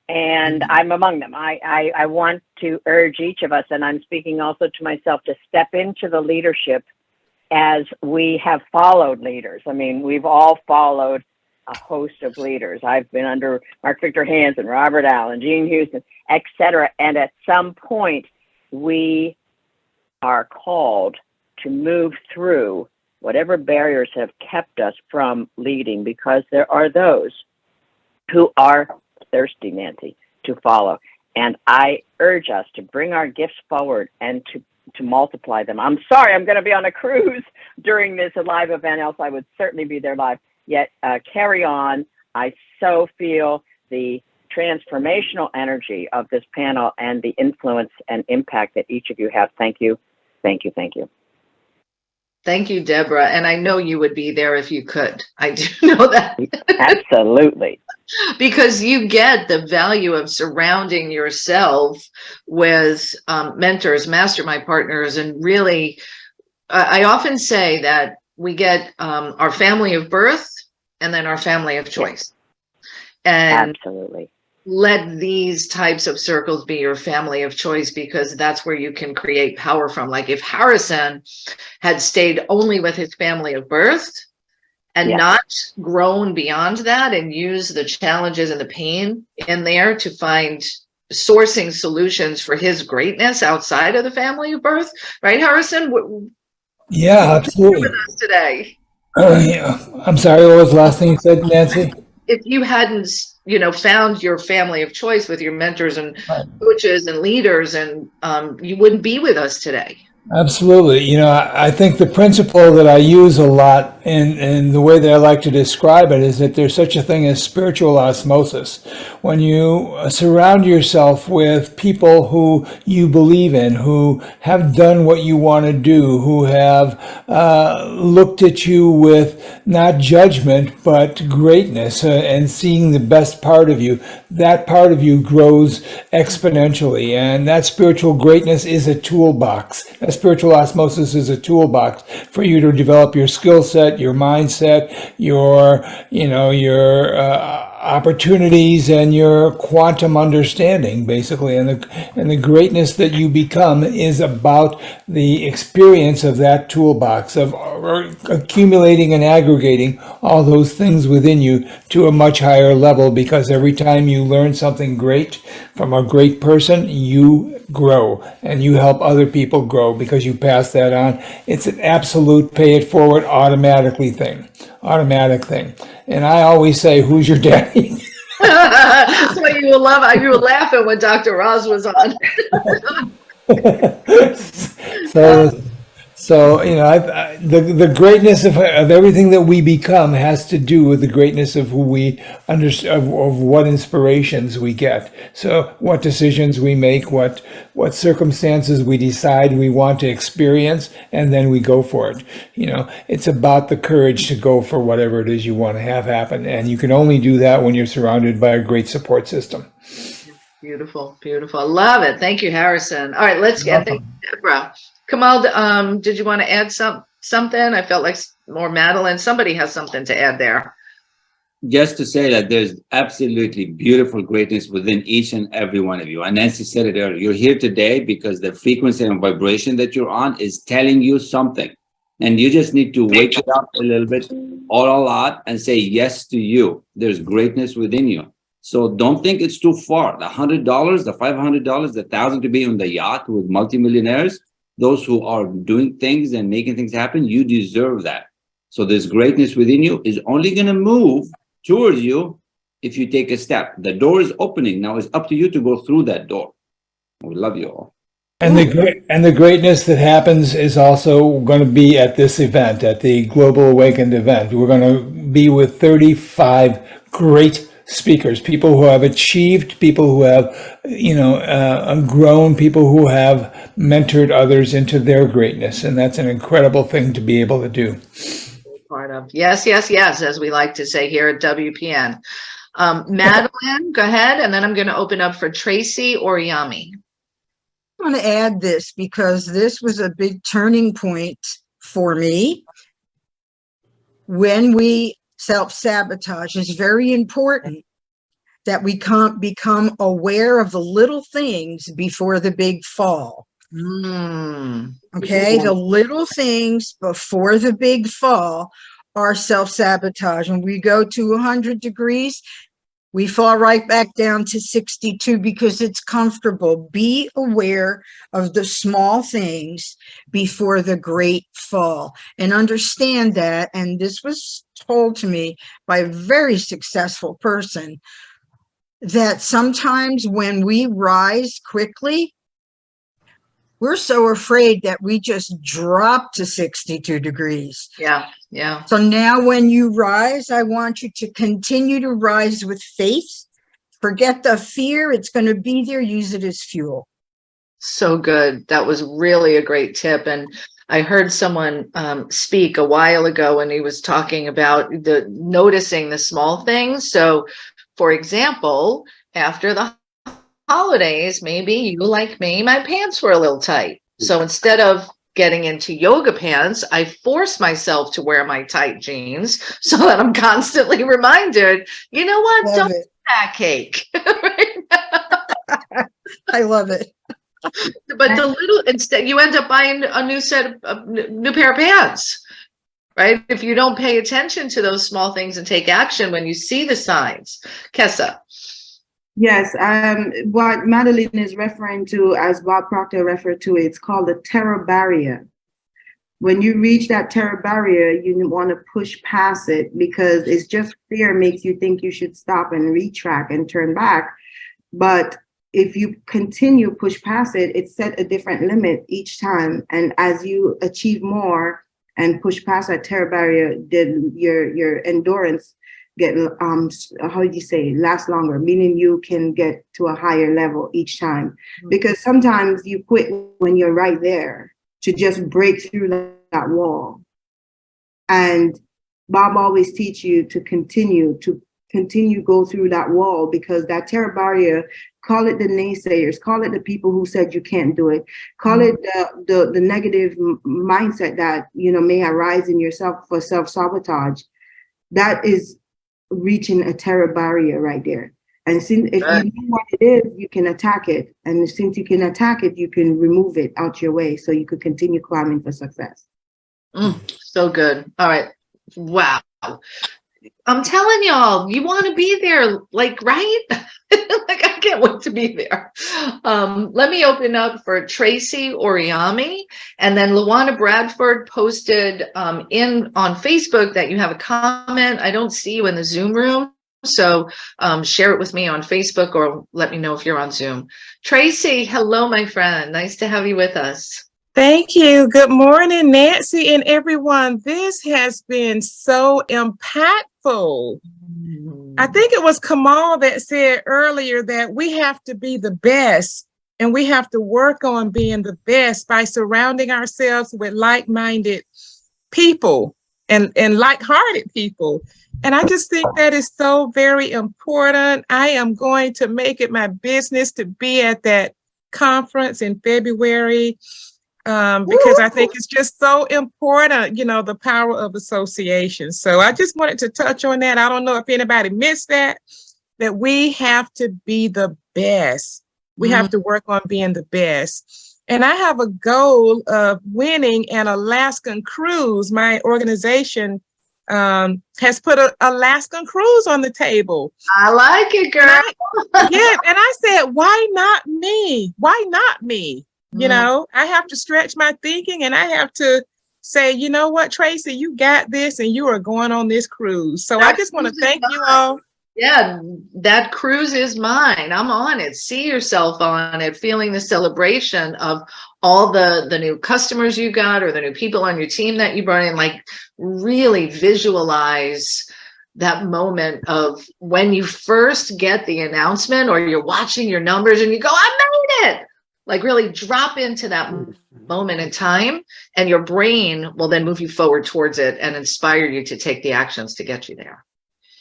G: And I'm among them. I want to urge each of us, and I'm speaking also to myself, to step into the leadership as we have followed leaders. I mean, we've all followed a host of leaders. I've been under Mark Victor Hansen, Robert Allen, Gene Houston, etc. And at some point, we are called to move through whatever barriers have kept us from leading, because there are those who are thirsty, Nancy, to follow. And I urge us to bring our gifts forward and to multiply them. I'm sorry, I'm going to be on a cruise during this live event, else I would certainly be there live. Yet carry on. I so feel the transformational energy of this panel and the influence and impact that each of you have. Thank you. Thank you. Thank you.
A: Thank you, Deborah. And I know you would be there if you could. I do know that.
G: Absolutely.
A: Because you get the value of surrounding yourself with mentors, mastermind partners, and really, I often say that we get our family of birth and then our family of choice. And
G: absolutely.
A: Let these types of circles be your family of choice, because that's where you can create power from. Like if Harrison had stayed only with his family of birth and not grown beyond that and used the challenges and the pain in there to find sourcing solutions for his greatness outside of the family of birth, right, Harrison?
D: Yeah, absolutely.
A: With us today.
D: Yeah. I'm sorry, what was the last thing you said, Nancy?
A: If you hadn't, found your family of choice with your mentors and coaches and leaders, and you wouldn't be with us today.
D: Absolutely. You know, I think the principle that I use a lot and the way that I like to describe it is that there's such a thing as spiritual osmosis. When you surround yourself with people who you believe in, who have done what you want to do, who have looked at you with not judgment, but greatness and seeing the best part of you, that part of you grows exponentially. And that spiritual greatness is a toolbox. That spiritual osmosis is a toolbox for you to develop your skill set, your mindset, your, your opportunities and your quantum understanding, basically. And the greatness that you become is about the experience of that toolbox of accumulating and aggregating all those things within you to a much higher level, because every time you learn something great from a great person, you grow and you help other people grow because you pass that on. It's an absolute pay it forward automatic thing. And I always say, who's your daddy?
A: So you were laughing when Dr. Roz was on.
D: So the greatness of everything that we become has to do with the greatness of who we understand, of what inspirations we get. So what decisions we make, what circumstances we decide we want to experience, and then we go for it. It's about the courage to go for whatever it is you want to have happen, and you can only do that when you're surrounded by a great support system.
A: Beautiful, beautiful. I love it. Thank you, Harrison. All right, let's get Deborah. Kamal, did you want to add something? I felt like more Madeline. Somebody has something to add there.
C: Just to say that there's absolutely beautiful greatness within each and every one of you. And Nancy said it earlier, you're here today because the frequency and vibration that you're on is telling you something. And you just need to wake it up a little bit or a lot and say yes to you. There's greatness within you. So don't think it's too far. The $100, the $500, the $1,000 to be on the yacht with multimillionaires, those who are doing things and making things happen, you deserve that. So this greatness within you is only going to move towards you if you take a step. The door is opening. Now it's up to you to go through that door. We love you all.
D: And the greatness that happens is also going to be at this event, at the Global Awakened event. We're going to be with 35 great speakers, people who have achieved, people who have, grown, people who have mentored others into their greatness. And that's an incredible thing to be able to do.
A: Part of yes, as we like to say here at WPN. Madeline, go ahead. And then I'm going to open up for Tracy or Yami.
B: I want to add this because this was a big turning point for me. When we self-sabotage, it's very important that we become aware of the little things before the big fall. Okay, the little things before the big fall are self-sabotage. When we go to 100 degrees, we fall right back down to 62 because it's comfortable. Be aware of the small things before the great fall and understand that. And this was told to me by a very successful person, that sometimes when we rise quickly, we're so afraid that we just drop to 62 degrees.
A: Yeah.
B: So now when you rise, I want you to continue to rise with faith. Forget the fear. It's going to be there. Use it as fuel.
A: So good. That was really a great tip. And I heard someone speak a while ago when he was talking about noticing the small things. So, for example, after the holidays, maybe you, like me, my pants were a little tight. So instead of getting into yoga pants, I force myself to wear my tight jeans so that I'm constantly reminded, you know what, don't eat that cake.
B: I love it.
A: But instead you end up buying a new new pair of pants, right? If you don't pay attention to those small things and take action when you see the signs. Kessa.
E: Yes, what Madeline is referring to, as Bob Proctor referred to, it's called the terror barrier. When you reach that terror barrier, you want to push past it because it's just fear makes you think you should stop and retract and turn back. But if you continue push past it, it set a different limit each time. And as you achieve more and push past that terror barrier, then your endurance get how do you say, last longer, meaning you can get to a higher level each time. Because sometimes you quit when you're right there to just break through that wall. And Bob always teach you to continue go through that wall, because that terror barrier, call it the naysayers, call it the people who said you can't do it, call it the negative mindset that, you know, may arise in yourself for self-sabotage. That is reaching a terror barrier right there. And since if you know what it is, you can attack it. And since you can attack it, you can remove it out your way so you could continue climbing for success.
A: So good. All right. Wow. I'm telling y'all, you want to be there, like, right? Like, I can't wait to be there. Let me open up for Tracy Oriami, and then Luana Bradford posted on Facebook that you have a comment. I don't see you in the Zoom room, so share it with me on Facebook or let me know if you're on Zoom. Tracy, hello, my friend. Nice to have you with us.
H: Thank you. Good morning, Nancy and everyone. This has been so impactful. I think it was Kamal that said earlier that we have to be the best, and we have to work on being the best by surrounding ourselves with like-minded people and like-hearted people. And I just think that is so very important. I am going to make it my business to be at that conference in February. Because I think it's just so important, you know, the power of association. So I just wanted to touch on that. I don't know if anybody missed that we have to be the best. We have to work on being the best. And I have a goal of winning an Alaskan cruise. My organization has put an Alaskan cruise on the table.
A: I like it, girl.
H: And I said, why not me? Why not me? You know, I have to stretch my thinking, and I have to say, you know what, Tracy, you got this, and you are going on this cruise. So I just want to thank you all.
A: Yeah, that cruise is mine. I'm on it. See yourself on it, feeling the celebration of all the new customers you got or the new people on your team that you brought in. Like, really visualize that moment of when you first get the announcement or you're watching your numbers and you go, I made it. Like, really drop into that moment in time, and your brain will then move you forward towards it and inspire you to take the actions to get you there.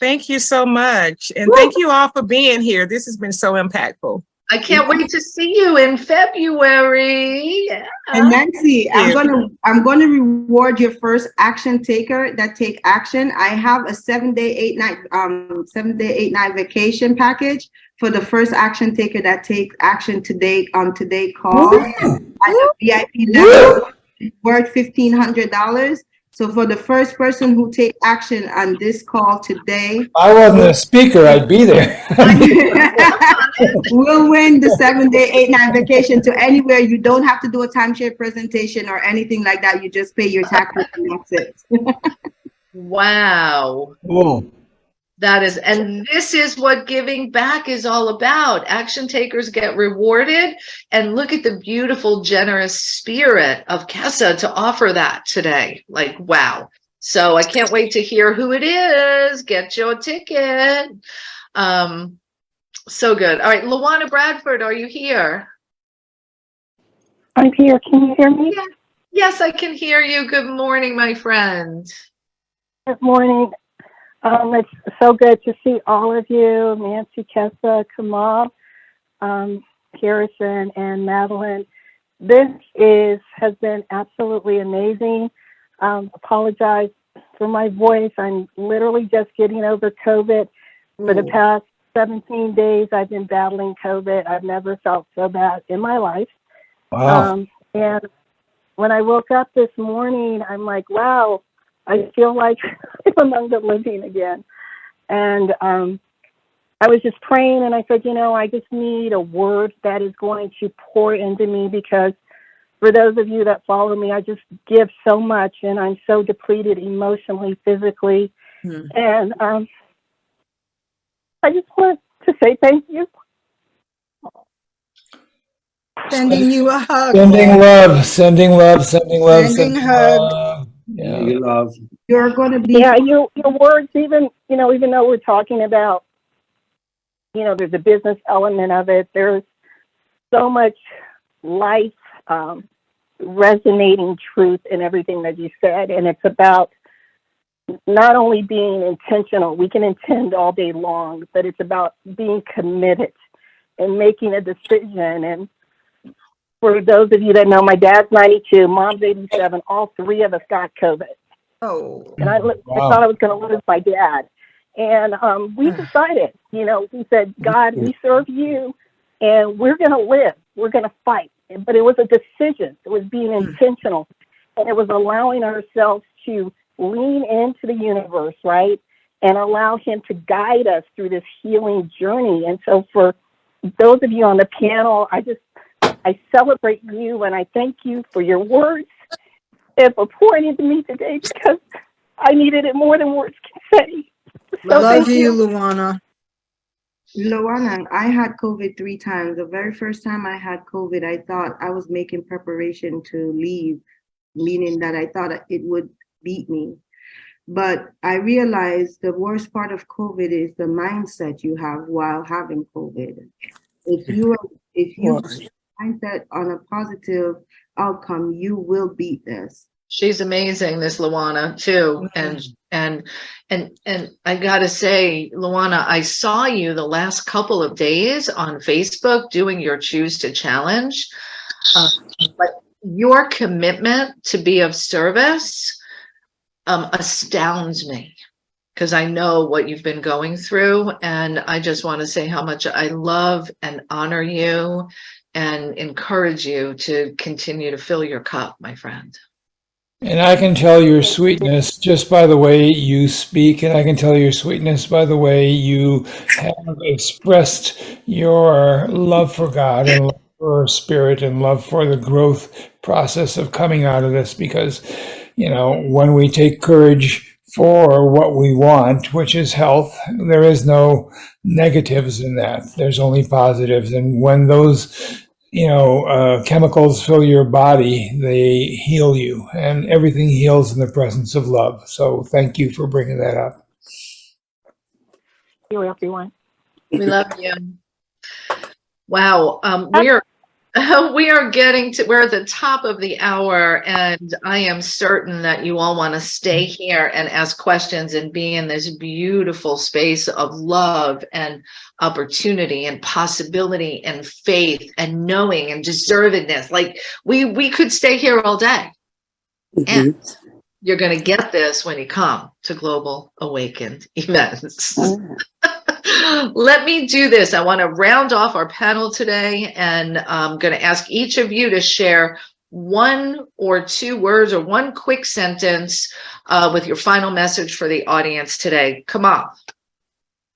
H: Thank you so much. And thank you all for being here. This has been so impactful.
A: I can't wait to see you in February. Yeah.
E: And Nancy, I'm gonna reward your first action taker that take action. I have a 7-day, 8-night vacation package for the first action taker that takes action today on today call. I have VIP level worth $1,500. So for the first person who take action on this call today,
D: I wasn't a speaker, I'd be there.
E: we'll win the 7-day, 8-night vacation to anywhere. You don't have to do a timeshare presentation or anything like that. You just pay your taxes and that's it.
A: Wow.
D: Cool.
A: That is, and this is what giving back is all about. Action takers get rewarded, and look at the beautiful, generous spirit of Kessa to offer that today. Like, wow. So I can't wait to hear who it is. Get your ticket. So good. All right, Luana Bradford, are you here?
I: I'm here. Can you hear me?
A: Yes, I can hear you. Good morning, my friend.
I: Good morning. It's so good to see all of you, Nancy, Kessa, Kamal, Harrison, and Madeline. This has been absolutely amazing. Apologize for my voice. I'm literally just getting over COVID. For the past 17 days, I've been battling COVID. I've never felt so bad in my life.
D: Wow.
I: And when I woke up this morning, I'm like, wow, I feel like I'm among the living again. And I was just praying, and I said, you know, I just need a word that is going to pour into me, because for those of you that follow me, I just give so much, and I'm so depleted emotionally, physically. And I just want to say thank you.
B: Sending you a hug.
D: Sending love, sending love, sending love,
B: Sending
D: sending
B: hug.
D: love.
C: Yeah,
D: Yeah.
C: you love.
E: You're going to be.
I: Yeah, your words, even, you know, even though we're talking about, you know, there's a business element of it, there's so much life, resonating truth in everything that you said. And it's about not only being intentional, we can intend all day long, but it's about being committed and making a decision. And for those of you that know, my dad's 92, mom's 87, all three of us got COVID.
B: Oh,
I: And I thought I was going to lose my dad. And we decided, you know, we said, God, we serve you and we're going to live. We're going to fight. But it was a decision. It was being intentional. And it was allowing ourselves to lean into the universe, right? And allow him to guide us through this healing journey. And so for those of you on the panel, I celebrate you and I thank you for your words and for pouring into me today, because I needed it more than words can say. So
B: love
I: thank
B: you, Luana.
E: Luana, I had COVID 3 times. The very first time I had COVID, I thought I was making preparation to leave, meaning that I thought it would beat me. But I realized the worst part of COVID is the mindset you have while having COVID. If you mindset on a positive outcome, you will beat this.
A: She's amazing, this Luana, too. And I gotta say, Luana, I saw you the last couple of days on Facebook doing your Choose to Challenge. But your commitment to be of service astounds me, because I know what you've been going through. And I just want to say how much I love and honor you and encourage you to continue to fill your cup, my friend.
D: And I can tell your sweetness just by the way you speak, and I can tell your sweetness by the way you have expressed your love for God and love for spirit and love for the growth process of coming out of this. Because, you know, when we take courage for what we want, which is health, there is no negatives in that. There's only positives. And when those chemicals fill your body, they heal you, and everything heals in the presence of love. So thank you for bringing that up.
I: you, everyone.
A: We love you. Wow. We're at the top of the hour, and I am certain that you all want to stay here and ask questions and be in this beautiful space of love and opportunity and possibility and faith and knowing and deservedness. Like we could stay here all day. And you're going to get this when you come to Global Awakened events. Let me do this. I want to round off our panel today, and I'm going to ask each of you to share 1 or 2 words or 1 quick sentence with your final message for the audience today. Kamal.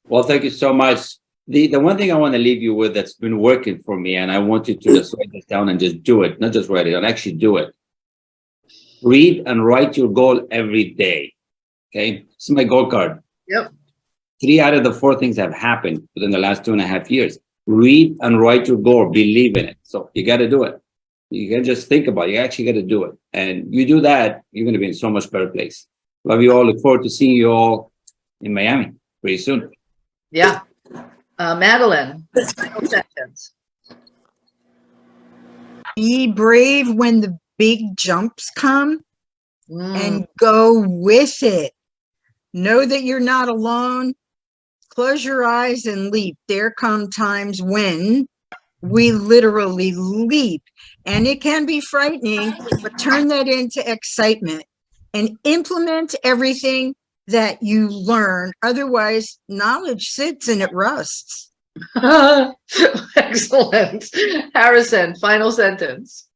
C: Well, thank you so much. The one thing I want to leave you with that's been working for me, and I want you to just write this down and just do it, not just write it, and actually do it. Read and write your goal every day. Okay, this is my goal card.
A: Yep.
C: 3 out of the 4 things have happened within the last 2.5 years. Read and write your goal. Believe in it. So you got to do it. You can't just think about it. You actually got to do it. And you do that, you're going to be in so much better place. Love you all. Look forward to seeing you all in Miami pretty soon.
A: Yeah. Madeline, final sentence.
B: Be brave when the big jumps come and go with it. Know that you're not alone. Close your eyes and leap. There come times when we literally leap, and it can be frightening, but turn that into excitement and implement everything that you learn. Otherwise, knowledge sits and it rusts.
A: Excellent. Harrison, final sentence.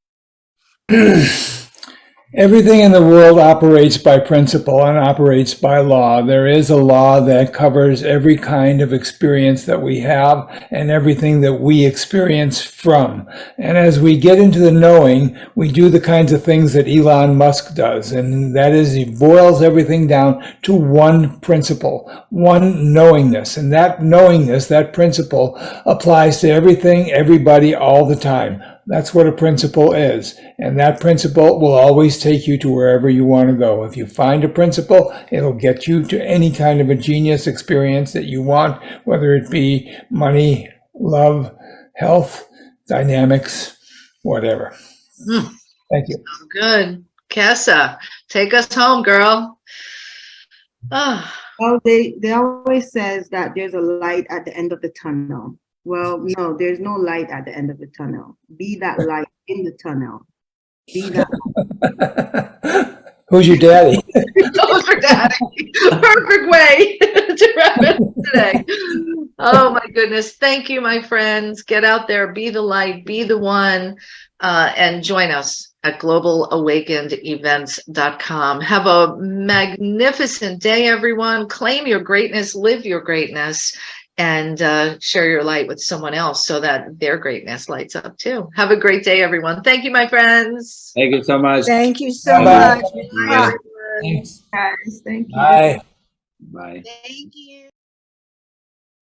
D: Everything in the world operates by principle and operates by law. There is a law that covers every kind of experience that we have and everything that we experience from. And as we get into the knowing, we do the kinds of things that Elon Musk does. And that is, he boils everything down to one principle, one knowingness. And that knowingness, that principle, applies to everything, everybody, all the time. That's what a principle is. And that principle will always take you to wherever you want to go. If you find a principle, it'll get you to any kind of a genius experience that you want, whether it be money, love, health, dynamics, whatever.
A: Hmm.
D: Thank you.
A: Good. Kessa, take us home, girl. Oh.
E: Well, they always says that there's a light at the end of the tunnel. Well, no, there's no light at the end of the tunnel. Be that light in the tunnel. Be that light.
D: Who's your daddy?
A: Those are daddy. Perfect way to wrap it today. Oh my goodness. Thank you, my friends. Get out there, be the light, be the one, and join us at globalawakenedevents.com. Have a magnificent day, everyone. Claim your greatness, live your greatness, and share your light with someone else so that their greatness lights up too. Have a great day, everyone. Thank you, my friends.
C: Thank you so much.
B: Thank you so
D: Bye-bye.
B: much.
A: Bye, everyone.
D: Thanks.
E: Guys, thank you.
D: Bye.
C: Bye.
F: Thank you.